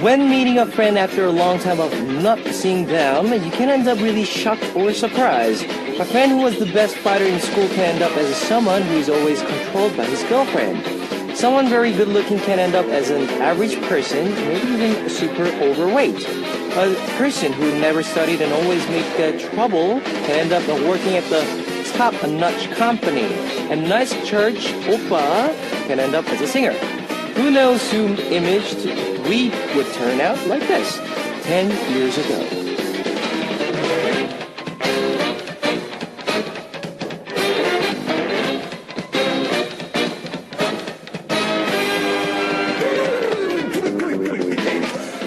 When meeting a friend after a long time of not seeing them, you can end up really shocked or surprised. A friend who was the best fighter in school can end up as someone who is always controlled by his girlfriend. Someone very good looking can end up as an average person, maybe even super overweight. A person who never studied and always make trouble can end up working at the top-notch company. And nice church oppa can end up as a singer. Who knows whom imaged we would turn out like this 10 years ago.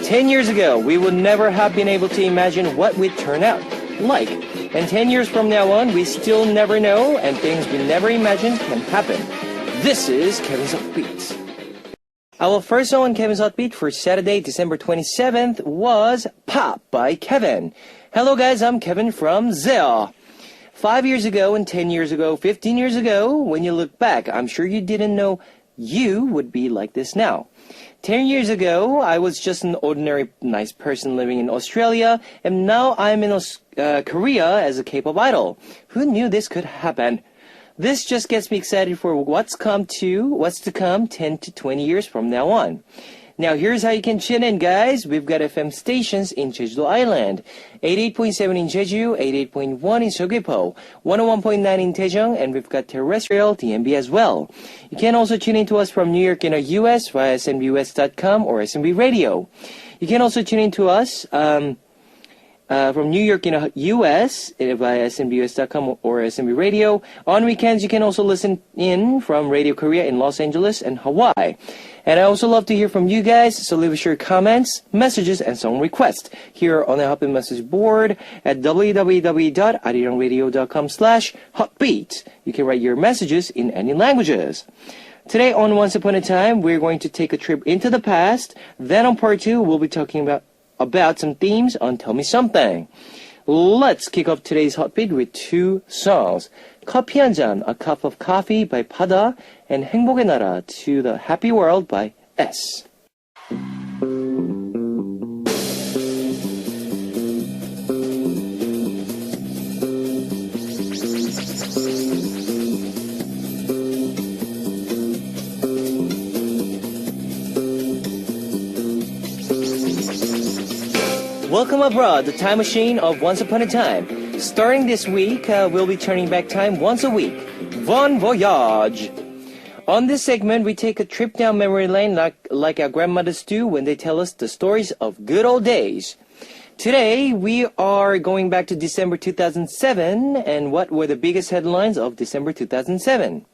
Ten years ago, we would never have been able to imagine what we'd turn out like. And 10 years from now on, we still never know, and things we never imagined can happen. This is Kevin's Upbeat. Our first song on Kevin's Hotbeat for Saturday, December 27th was Pop by Kevin. Hello guys, I'm Kevin from Zeo. 5 years ago and 10 years ago, 15 years ago, when you look back, I'm sure you didn't know you would be like this now. 10 years ago, I was just an ordinary nice person living in Australia, and now I'm in Korea as a K-pop idol. Who knew this could happen? This just gets me excited for what's to come 10 to 20 years from now on. Now here's how you can tune in, guys. We've got FM stations in Jeju Island, 88.7 in Jeju, 88.1 in Seogwipo, 101.9 in Daejeon, and we've got terrestrial DMB as well. You can also tune in to us from New York in the US via SMBUS.com or SMB Radio. You can also tune in to us from New York in the US via SMBUS.com or SMB Radio. On weekends, you can also listen in from Radio Korea in Los Angeles and Hawaii. And I also love to hear from you guys, so leave us your comments, messages, and song requests here on the Hotbeat message board at www.arirangradio.com/hotbeat. You can write your messages in any languages. Today on Once Upon a Time, we're going to take a trip into the past. Then on part 2, we'll be talking about some themes on Tell Me Something. Let's kick off today's Hotbeat with two songs. 커피 한 잔, A Cup of Coffee by Pada, and 행복의 나라, To the Happy World by S. Welcome abroad, the time machine of Once Upon a Time. Starting this week, we'll be turning back time once a week. Bon voyage! On this segment, we take a trip down memory lane like our grandmothers do when they tell us the stories of good old days. Today, we are going back to December 2007, and what were the biggest headlines of December 2007?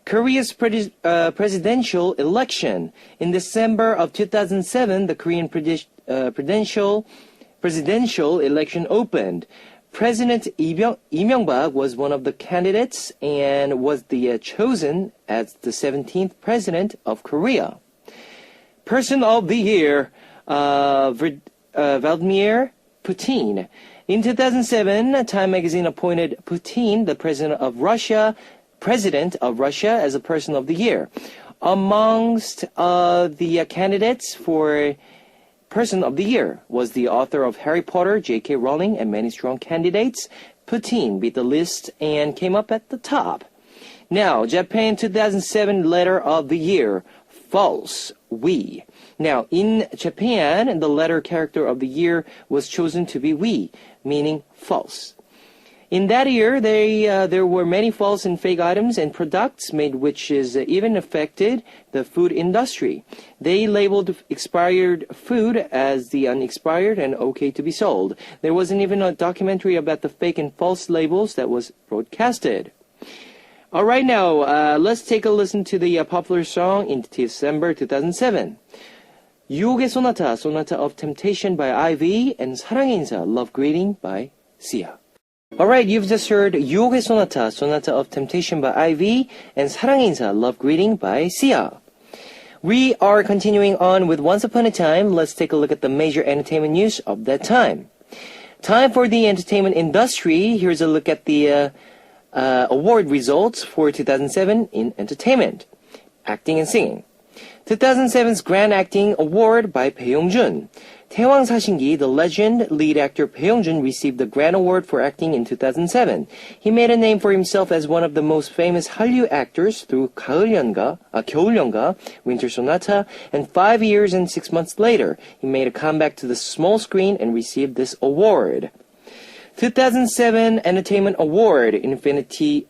Korea's presidential election. In December of 2007, the Korean presidential election opened. President Lee Myung-bak was one of the candidates and was chosen as the 17th president of Korea. Person of the Year, Vladimir Putin. In 2007, Time magazine appointed Putin, the president of Russia, as a Person of the Year. Amongst the candidates for Person of the Year was the author of Harry Potter, J.K. Rowling, and many strong candidates. Putin beat the list and came up at the top. Now, Japan 2007 Letter of the Year, false, we. Now, in Japan, the letter character of the year was chosen to be we, meaning false. In that year, there were many false and fake items and products made which is even affected the food industry. They labeled expired food as the unexpired and okay to be sold. There wasn't even a documentary about the fake and false labels that was broadcasted. All right, now, let's take a listen to the popular song in December 2007. 유혹의 Sonata of Temptation by Ivy, and 사랑의 인사, Love Greeting by Sia. Alright, you've just heard 유혹의 Sonata of Temptation by Ivy, and 사랑의 인사, Love Greeting by Sia. We are continuing on with Once Upon a Time. Let's take a look at the major entertainment news of that time. Time for the entertainment industry. Here's a look at the award results for 2007 in entertainment, acting and singing. 2007's Grand Acting Award by Bae Yong-jun. 태왕 사신기, the legend lead actor Bae Yong-jun received the Grand Award for acting in 2007. He made a name for himself as one of the most famous Hallyu actors through 겨울연가, Winter Sonata, and 5 years and 6 months later, he made a comeback to the small screen and received this award. 2007 Entertainment Award, Infinity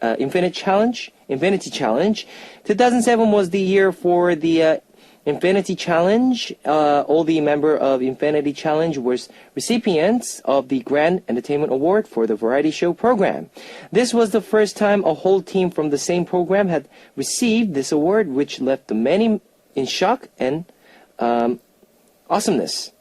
Challenge. 2007 was the year for the Infinity Challenge. All the members of Infinity Challenge were recipients of the Grand Entertainment Award for the variety show program. This was the first time a whole team from the same program had received this award, which left many in shock and awesomeness.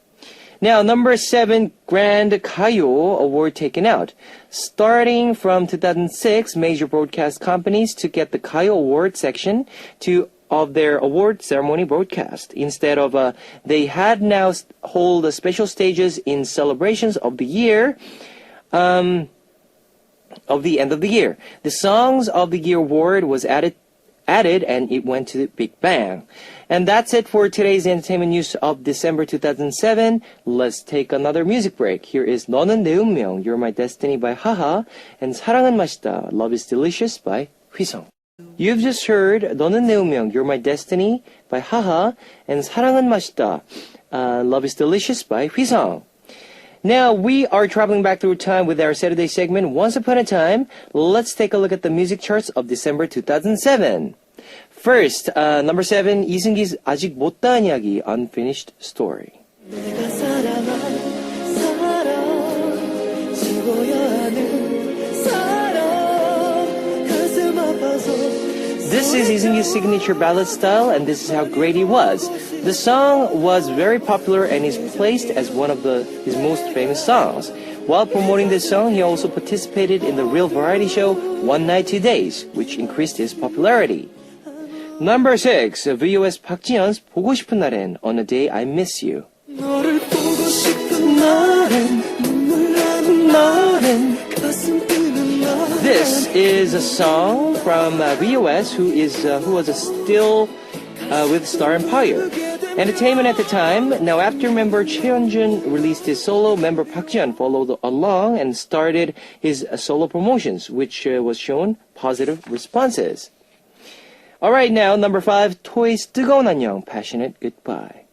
Now, number 7, Grand Gayo Award taken out. Starting from 2006, major broadcast companies took at the Gayo Award section of their award ceremony broadcast. Instead of, they had now hold special stages in celebrations of the year, of the end of the year. The Songs of the Year award was added and it went to the Big Bang. And that's it for today's entertainment news of December 2007. Let's take another music break. Here is 너는 내 운명, You're My Destiny by Haha, and 사랑은 맛있다, Love is Delicious by 휘성. You've just heard 너는 내 운명, You're My Destiny by Haha, and 사랑은 맛있다, Love is Delicious by 휘성. Now, we are traveling back through time with our Saturday segment, Once Upon a Time. Let's take a look at the music charts of December 2007. First, number 7, 이승기's 아직 못다한 이야기, Unfinished Story. This is Iseunggi's signature ballad style, and this is how great he was. The song was very popular and is placed as one of his most famous songs. While promoting this song, he also participated in the real variety show One Night, 2 Days, which increased his popularity. Number 6, VOS 박진현's 보고 싶은 날엔 On a Day I Miss You. 너를 보고 싶은 날엔 눈물 나는 날엔 가슴 뛰는 날엔. This is a song from VOS, who was still with Star Empire. Entertainment at the time. Now, after member Choi Hyun-jun released his solo, member Park Ji-yeon followed along and started his solo promotions, which was shown positive responses. All right, now number 5, Toy's 뜨거운 안녕, Passionate Goodbye.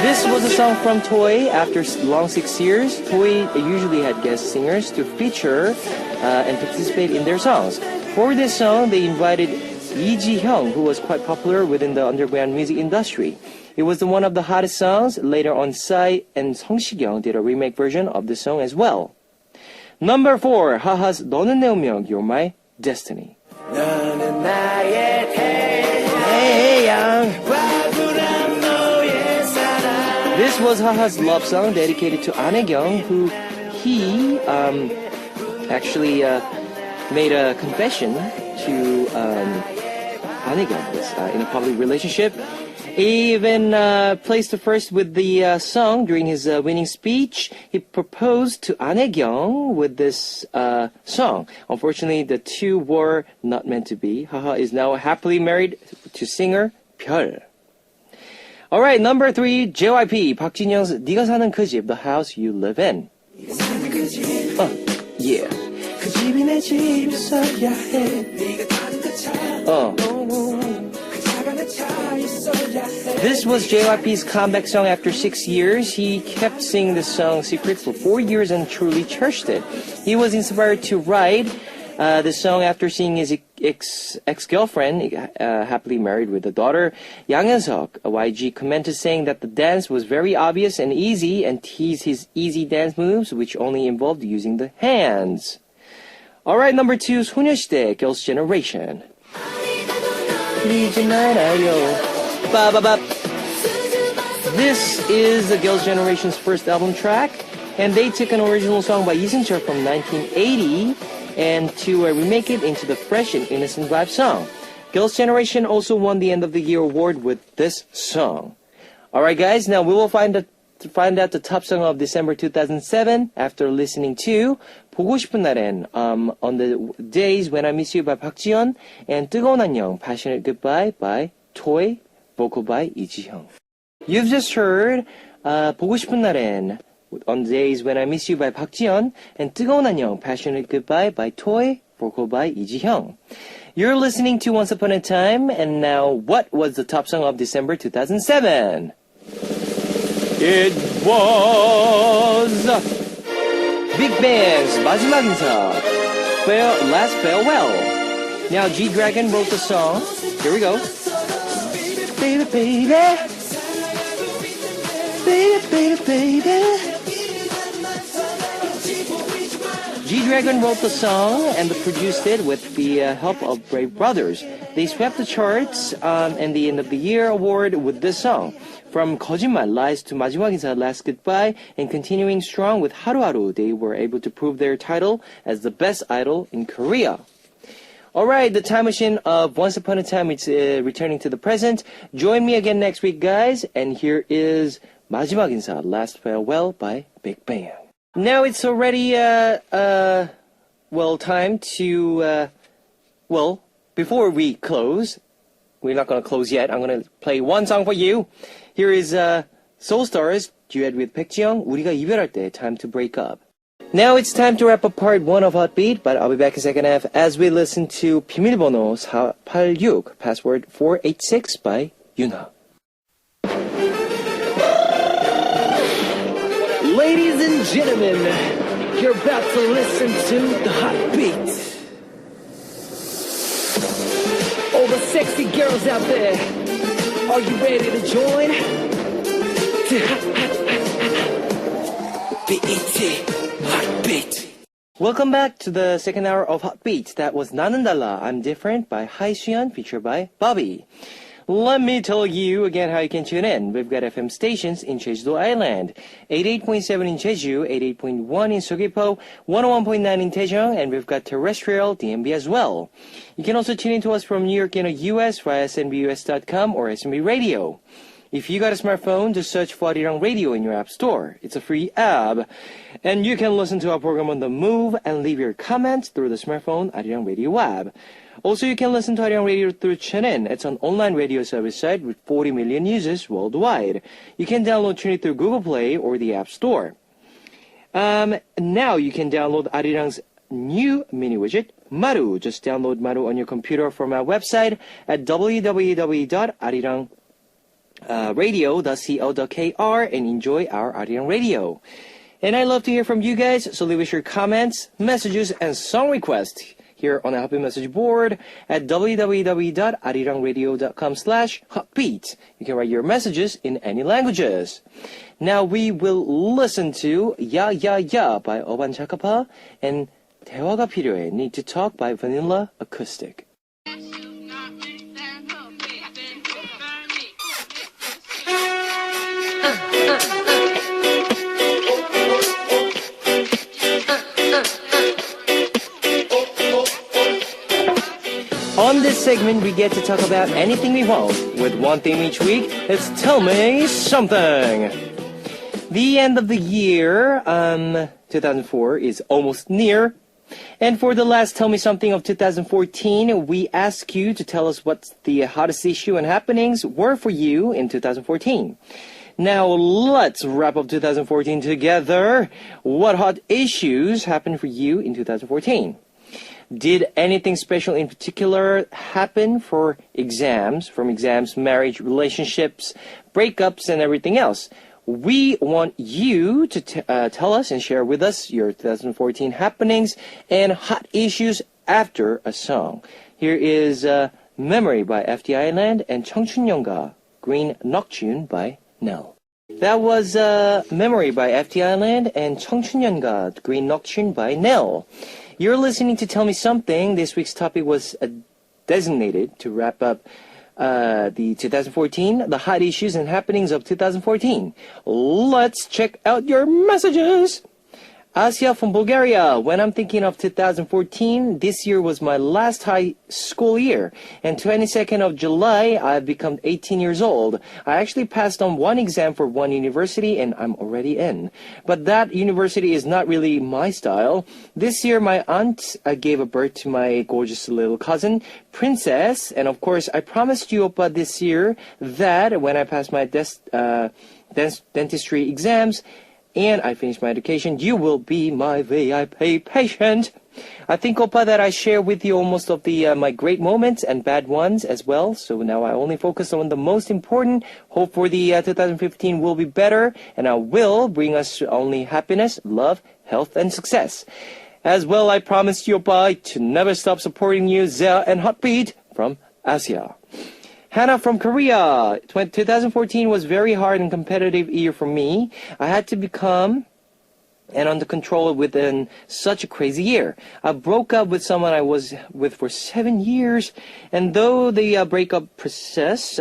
This was a song from Toy. After long 6 years, Toy usually had guest singers to feature and participate in their songs. For this song, they invited Lee Ji-hyung, who was quite popular within the underground music industry. It was one of the hottest songs. Later on, Psy and Song Si-kyung did a remake version of the song as well. Number 4, Haha's 너는 내 운명, You're My Destiny. 너는 나의 태양. This was Haha's love song dedicated to An Hae-kyung, who he actually made a confession to An Hae-kyung in a public relationship. He even placed first with the song during his winning speech. He proposed to An Hae-kyung with this song. Unfortunately, the two were not meant to be. Haha is now happily married to singer 별. Alright, number 3, JYP, 박진영's 네가 사는 그 집, The House You Live In. Yeah. 그 집이 내 집이었어야 해. 네가 타는 그 차. This was JYP's comeback song after 6 years. He kept singing this song secret for 4 years and truly cherished it. He was inspired to write this song after seeing his ex-girlfriend, happily married with a daughter, Yang Eun-seok. YG commented saying that the dance was very obvious and easy and teased his easy dance moves, which only involved using the hands. Alright, number 2, 소녀시대, Girls' Generation. This is the Girls' Generation's first album track, and they took an original song by Lee Seung-chul from 1980 and to remake it into the fresh and innocent vibe song. Girls' Generation also won the End of the Year award with this song. Alright guys, now we will find the find out the top song of December 2007 after listening to 보고 싶은 날엔 On the Days When I Miss You by Park Ji-yeon and 뜨거운 안녕 Passionate Goodbye by Toy, vocal by Lee Ji-hyung. You've just heard 보고 싶은 날엔 On the Days When I Miss You by Park Ji-yeon and 뜨거운 안녕 Passionate Goodbye by Toy, vocal by Lee Ji-hyung. You're listening to Once Upon a Time, and now what was the top song of December 2007? It was Big Bang's 마지막 인사, Last Farewell. Now G-Dragon wrote the song. Here we go. Baby, baby, baby, baby, baby. G-Dragon wrote the song and produced it with the help of Brave Brothers. They swept the charts and the End of the Year award with this song. From 거짓말, Lies to 마지막 인사, Last Goodbye, and continuing strong with 하루하루, they were able to prove their title as the best idol in Korea. Alright, the time machine of Once Upon a Time is returning to the present. Join me again next week, guys, and here is 마지막 인사, Last Farewell by Big Bang. Now it's already, time to, before we close, we're not going to close yet. I'm going to play one song for you. Here is, Soul Stars, duet with Baek Ji-young, 우리가 이별할 때, Time to Break Up. Now it's time to wrap up part 1 of Hot Beat, but I'll be back in second half as we listen to 비밀번호 486, password 486 by Yuna. Ladies and gentlemen, you're about to listen to the Hot Beat. All the sexy girls out there, are you ready to join? BET Hot Beat. Welcome back to the second hour of Hot Beat. That was 나는 달라, I'm Different by Hai Suyeon, featured by Bobby. Let me tell you again how you can tune in. We've got FM stations in Jeju Island, 88.7 in Jeju, 88.1 in Seogwipo, 101.9 in Daejeon, and we've got terrestrial DMB as well. You can also tune in to us from New York in the US via snbus.com or SNB Radio. If you got a smartphone, just search for Arirang Radio in your app store. It's a free app. And you can listen to our program on the move and leave your comments through the smartphone Arirang Radio app. Also, you can listen to Arirang Radio through TuneIn. It's an online radio service site with 40 million users worldwide. You can download TuneIn through Google Play or the App Store. Now you can download Arirang's new mini widget, Maru. Just download Maru on your computer from our website at www.arirangradio.co.kr and enjoy our Arirang Radio. And I love to hear from you guys, so leave us your comments, messages, and song requests here on the Happy Message board at www.arirangradio.com/hotbeat. You can write your messages in any languages. Now we will listen to Ya Ya Ya by Urban Chakapa and 대화가 필요해, Need to Talk by Vanilla Acoustic. On this segment, we get to talk about anything we want with one theme each week. It's Tell Me Something. The end of the year, 2004, is almost near. And for the last Tell Me Something of 2014, we ask you to tell us what the hottest issue and happenings were for you in 2014. Now let's wrap up 2014 together. What hot issues happened for you in 2014? Did anything special in particular happen for exams, marriage, relationships, breakups, and everything else? We want you to tell us and share with us your 2014 happenings and hot issues after a song. Here is Memory by FT Island and 청춘연가, Green Nocturne by Nell. That was Memory by FT Island and 청춘연가, Green Nocturne by Nell. You're listening to Tell Me Something. This week's topic was designated to wrap up the 2014, the hot issues and happenings of 2014. Let's check out your messages. Asia from Bulgaria. When I'm thinking of 2014, this year was my last high school year. And 22nd of July, I've become 18 years old. I actually passed on one exam for one university and I'm already in. But that university is not really my style. This year, my aunt gave a birth to my gorgeous little cousin, Princess. And of course, I promised you, Oppa, this year that when I pass my dentistry exams, and I finish my education, you will be my VIP patient. I think, Oppa, that I share with you almost of the my great moments and bad ones as well. So now I only focus on the most important. Hope for the 2015 will be better, and I will bring us only happiness, love, health, and success. As well, I promised you, Oppa, to never stop supporting you, Zea and Heartbeat from Asia. Hannah from Korea. 2014 was very hard and competitive year for me. I had to become and under control within such a crazy year. I broke up with someone I was with for 7 years, and though the breakup process,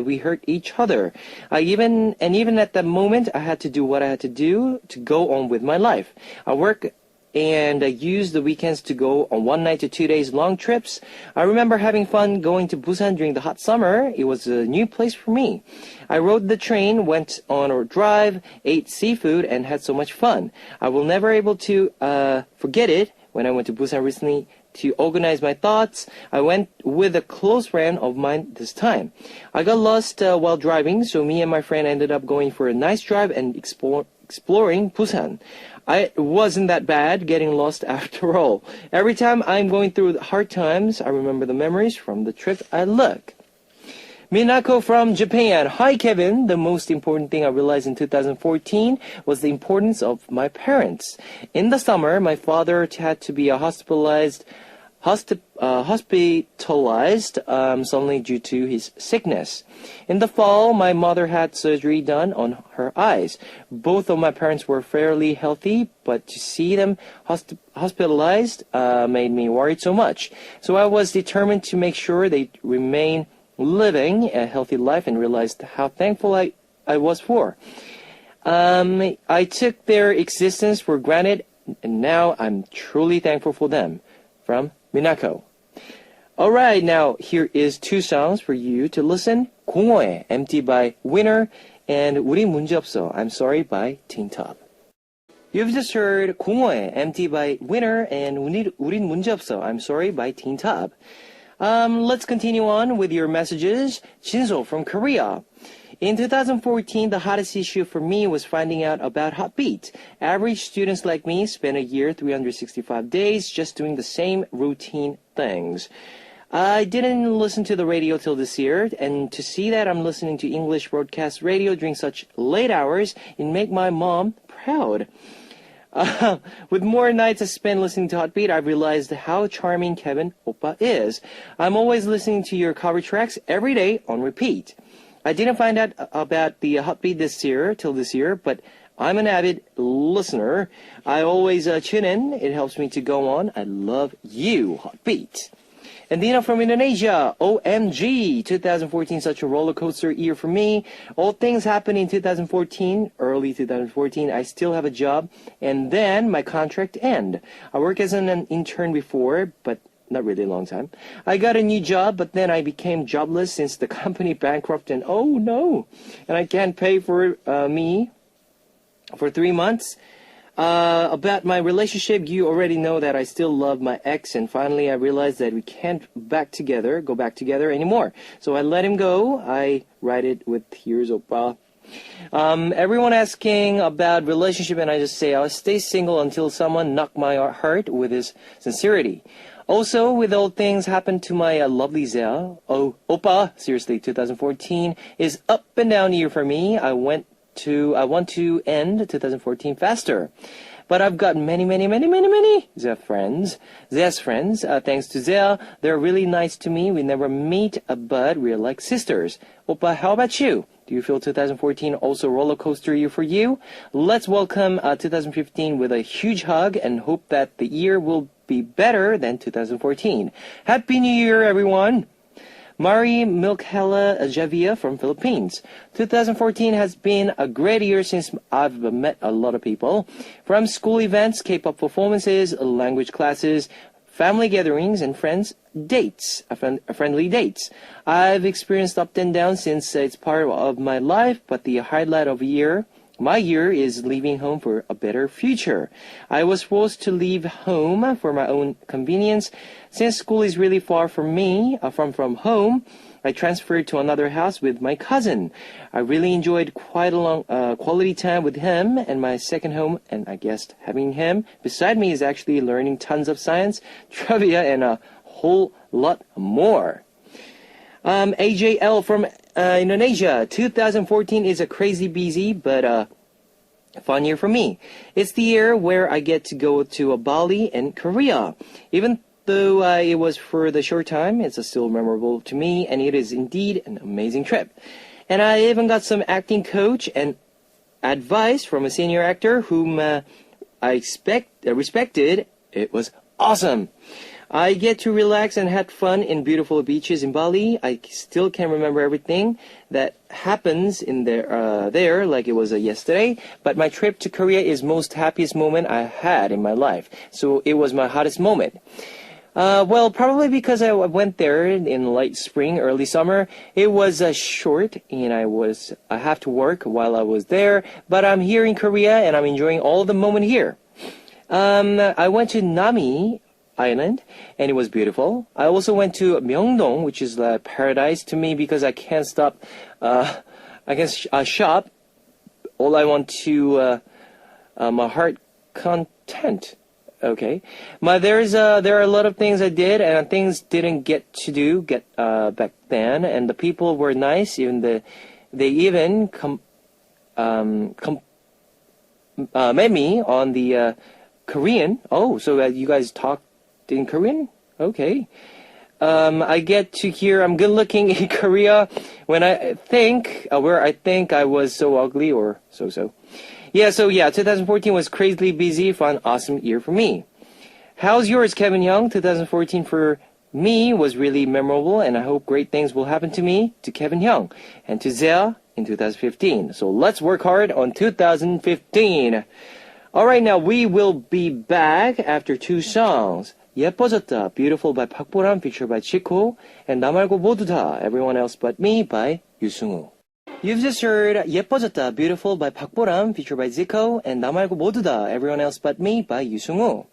we hurt each other. Even at that moment, I had to do what I had to do to go on with my life. I work and use the weekends to go on 1 night to 2 days long trips. I remember having fun going to Busan during the hot summer. It was a new place for me. I rode the train, went on a drive, ate seafood, and had so much fun. I will never able to forget it when I went to Busan recently to organize my thoughts. I went with a close friend of mine this time. I got lost while driving, so me and my friend ended up going for a nice drive and exploring Busan. It wasn't that bad getting lost after all. Every time I'm going through hard times, I remember the memories from the trip I look. Minako from Japan. Hi, Kevin. The most important thing I realized in 2014 was the importance of my parents. In the summer, my father had to be hospitalized suddenly due to his sickness. In the fall, my mother had surgery done on her eyes. Both of my parents were fairly healthy, but to see them hospitalized made me worried so much. So I was determined to make sure they remain living a healthy life and realized how thankful I was for. I took their existence for granted, and now I'm truly thankful for them. From Minako. Alright, now here is 2 songs for you to listen. 공허해, Empty by Winner, and 우린 문제없어, I'm Sorry by Teen Top. You've just heard 공허해, Empty by Winner, and 우린 문제없어, I'm Sorry by Teen Top. Let's continue on with your messages. Jinso from Korea. In 2014, the hottest issue for me was finding out about Heartbeat. Average students like me spend a year, 365 days, just doing the same routine things. I didn't listen to the radio till this year, and to see that I'm listening to English broadcast radio during such late hours, it made my mom proud. With more nights I spent listening to Heartbeat, I've realized how charming Kevin Oppa is. I'm always listening to your cover tracks every day on repeat. I didn't find out about the Heartbeat till this year, but I'm an avid listener. I always tune in. It helps me to go on. I love you, Heartbeat. And Dina from Indonesia. OMG, 2014, such a roller coaster year for me. All things happened in 2014, early 2014. I still have a job, and then my contract end. I worked as an intern before, but not really a long time. I got a new job, but then I became jobless since the company bankrupted, and oh no, and I can't pay for me for 3 months. About my relationship, you already know that I still love my ex, and finally I realized that we can't go back together anymore. So I let him go. I write it with tears, Oppa. Everyone asking about relationship, and I just say I'll stay single until someone knock my heart with his sincerity. Also, with all things happened to my lovely Zea. Oh, Oppa, seriously, 2014 is up and down year for me. I want to end 2014 faster. But I've got many Zea friends. Thanks to Zea, they're really nice to me. We never meet, but we're like sisters. Oppa, how about you? Do you feel 2014 also roller coaster year for you? Let's welcome 2015 with a huge hug and hope that the year will be better than 2014. Happy New Year, everyone! Mari Milkhela Javia from Philippines. 2014 has been a great year since I've met a lot of people. From school events, K-pop performances, language classes, family gatherings, and friendly dates. I've experienced up and down since it's part of my life, but the highlight of my year is leaving home for a better future. I was forced to leave home for my own convenience. Since school is really far from me, from home, I transferred to another house with my cousin. I really enjoyed quite a long quality time with him and my second home, and I guess having him beside me is actually learning tons of science, trivia, and a whole lot more. AJL from Indonesia. 2014 is a crazy busy but fun year for me. It's the year where I get to go to Bali and Korea. Even though it was for the short time, it's still memorable to me, and it is indeed an amazing trip. And I even got some acting coach and advice from a senior actor whom I respected. It was awesome. I get to relax and had fun in beautiful beaches in Bali. I still can't remember everything that happens in there like it was yesterday. But my trip to Korea is most happiest moment I had in my life. So it was my hottest moment. Well, probably because I went there in late spring, early summer. It was short, and I have to work while I was there. But I'm here in Korea, and I'm enjoying all the moment here. I went to Nami Island, and it was beautiful. I also went to Myeongdong, which is like paradise to me because I can't stop. I can shop. All I want to my heart content. Okay, but there are a lot of things I did and things didn't get back then, and the people were nice. They even met me on the Korean. Oh, so you guys talked in Korean? Okay. I get to hear I'm good looking in Korea when I think I was so ugly or so. Yeah, 2014 was crazily busy, fun, awesome year for me. How's yours, Kevin Young? 2014 for me was really memorable, and I hope great things will happen to me, to Kevin Young, and to Zia in 2015. So let's work hard on 2015. Alright, now we will be back after two songs. 예뻐졌다, Beautiful by Park Bo-ram, featured by Chico, and 나 말고 모두 다, Everyone Else But Me by Yusungu. You've just heard 예뻐졌다, Beautiful by Park Bo-ram, featured by Zico, and 나 말고 모두 다, Everyone Else But Me by Yusungu.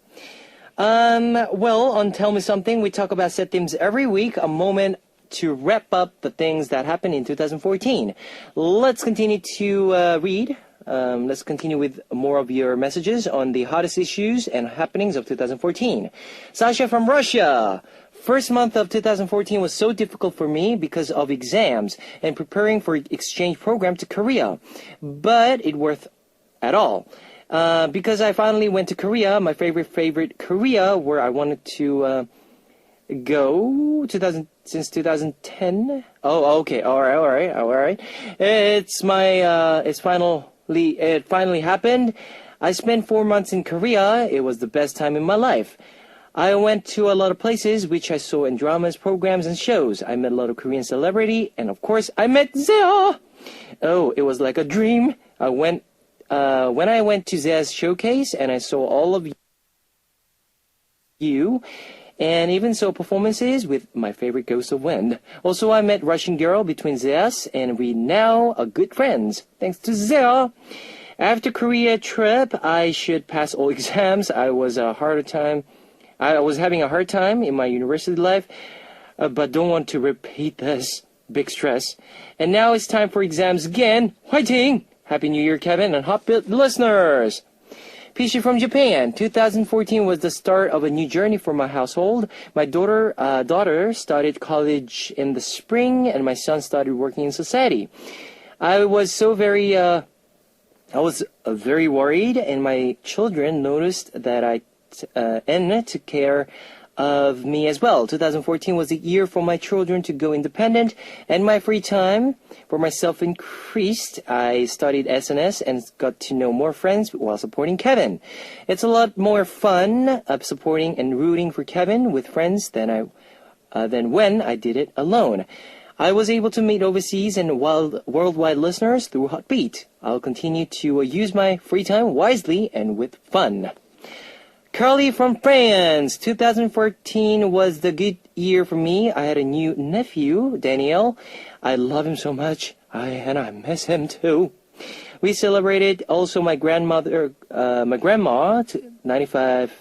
Well, on Tell Me Something, we talk about set themes every week, a moment to wrap up the things that happened in 2014. Let's continue to read. Let's continue with more of your messages on the hottest issues and happenings of 2014. Sasha from Russia. First month of 2014 was so difficult for me because of exams and preparing for exchange program to Korea. But it worth at all. Because I finally went to Korea, my favorite Korea, where I wanted to go since 2010. Oh, okay. All right. It finally happened. I spent 4 months in Korea. It was the best time in my life. I went to a lot of places, which I saw in dramas, programs, and shows. I met a lot of Korean celebrity, and of course, I met Zia. Oh, it was like a dream. When I went to Zia's showcase, and I saw all of you, and even saw performances with my favorite Ghost of Wind. Also, I met Russian girl between Zia's, and we now are good friends, thanks to Zia. After Korea trip, I should pass all exams. I was having a hard time in my university life, but don't want to repeat this. Big stress. And now it's time for exams again. Fighting! Happy New Year, Kevin, and Hotbit listeners! Pishi from Japan. 2014 was the start of a new journey for my household. My daughter started college in the spring, and my son started working in society. I was very worried, and my children noticed that I took care of me as well. 2014 was a year for my children to go independent, and my free time for myself increased. I studied SNS and got to know more friends while supporting Kevin. It's a lot more fun supporting and rooting for Kevin with friends than than when I did it alone. I was able to meet overseas and worldwide listeners through Hotbeat. I'll continue to use my free time wisely and with fun. Carly from France. 2014 was the good year for me. I had a new nephew, Daniel. I love him so much, and I miss him too. We celebrated also my grandma's 95th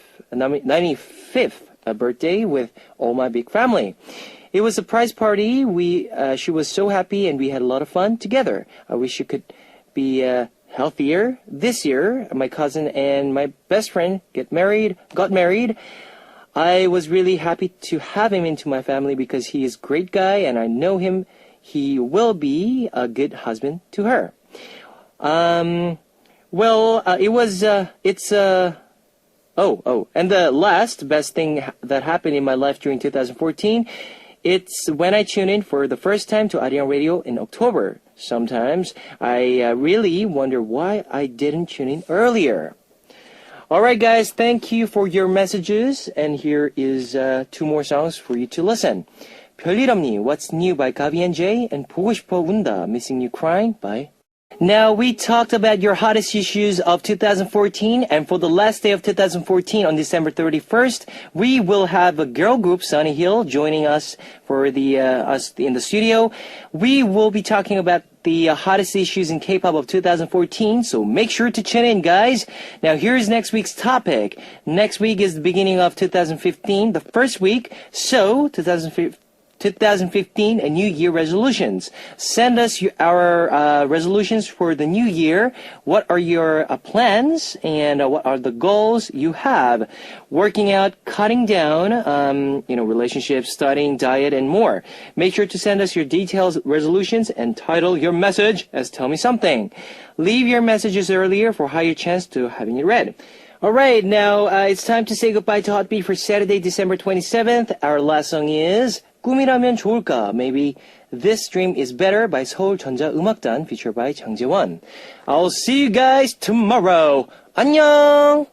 birthday with all my big family. It was a surprise party. She was so happy and we had a lot of fun together. I wish she could be healthier. This year, my cousin and my best friend got married. I was really happy to have him into my family because he is a great guy and I know him. He will be a good husband to her. And the last best thing that happened in my life during 2014, it's when I tuned in for the first time to Arirang Radio in October. Sometimes I really wonder why I didn't tune in earlier. Alright guys, thank you for your messages, and here is 2 more songs for you to listen. 별일 없니, What's New by Gabi and Jay, and 보고 싶어 운다, Missing You Crying by... Now, we talked about your hottest issues of 2014, and for the last day of 2014, on December 31st, we will have a girl group, Sunny Hill, joining us for us in the studio. We will be talking about the hottest issues in K-pop of 2014, so make sure to tune in, guys. Now, here's next week's topic. Next week is the beginning of 2015, the first week, so 2015 and New Year resolutions. Send us our resolutions for the new year. What are your plans and what are the goals you have? Working out, cutting down, relationships, studying, diet, and more. Make sure to send us your details, resolutions, and title your message as Tell Me Something. Leave your messages earlier for higher chance to having it read. Alright, now it's time to say goodbye to Hotbeat for Saturday, December 27th. Our last song is 꿈이라면 좋을까, maybe This Dream is Better by 서울전자음악단 featured by 장재원. I'll see you guys tomorrow. 안녕!